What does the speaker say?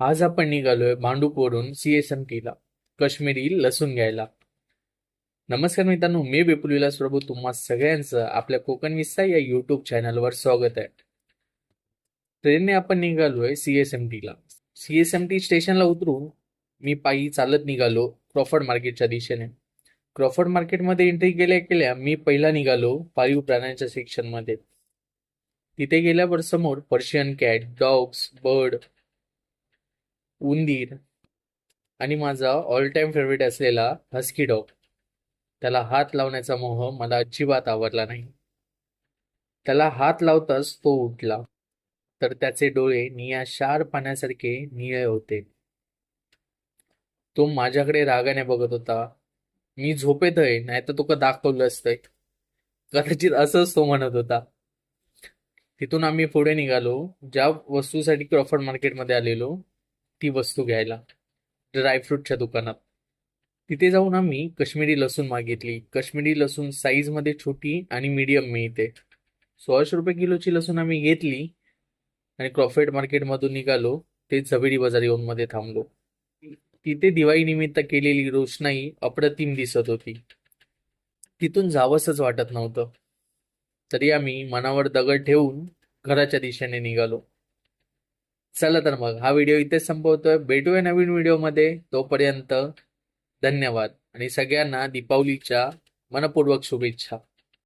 आज आपण निघालोय भांडूपवरून CSMT ला काश्मीरी लसूण घ्यायला. नमस्कार मित्रांनो, मी विपुल विलास प्रभू तुम्हा सगळ्यांचं आपल्या कोकण विस्ता या युट्यूब चॅनलवर स्वागत आहे. ट्रेनने आपण निघालोय CSMT ला. CSMT स्टेशनला उतरून मी पायी चालत निघालो क्रॉफर्ड मार्केटच्या दिशेने. क्रॉफर्ड मार्केटमध्ये एंट्री केल्या केल्या मी पहिला निघालो पाळीव प्राण्यांच्या सेक्शन मध्ये. तिथे गेल्यावर समोर पर्शियन कॅट, डॉग्स, बर्ड, उंदीर आणि माझा ऑल टाइम फेवरेट असलेला हस्की डॉग. त्याला हात लावण्याचा मोह मला अजिबात आवडला नाही. त्याला हात लावताच तो उठला, तर त्याचे डोळे निळ्या पाण्यासारखे निळे होते. तो माझ्याकडे रागाने बघत होता. मी झोपेत आहे, नाही तर तुका दाखवलं असतंय, कदाचित असंच तो म्हणत होता. तिथून आम्ही पुढे निघालो. ज्या वस्तूसाठी क्रॉफर्ड मार्केटमध्ये आलेलो ती वस्तू घ्यायला, ड्रायफ्रूटच्या दुकानात. तिथे जाऊन आम्ही काश्मीरी लसूण मागितली. काश्मीरी लसूण साईज मध्ये छोटी आणि मीडियम मिळते. 1600 रुपये किलोची लसूण आम्ही घेतली आणि क्रॉफर्ड मार्केट मधून निघालो. ते झवेरी बाजार येऊन मध्ये थांबलो. तिथे दिवाळी निमित्त केलेली रोषणाई अप्रतिम दिसत होती. तिथून जावंसच वाटत नव्हतं. तरी आम्ही मनावर दगड ठेवून घराच्या दिशेने निघालो. चला तर मग हा व्हिडिओ इथेच संपवतोय. भेटूया नवीन व्हिडिओमध्ये. तोपर्यंत धन्यवाद आणि सगळ्यांना दीपावलीच्या मनपूर्वक शुभेच्छा.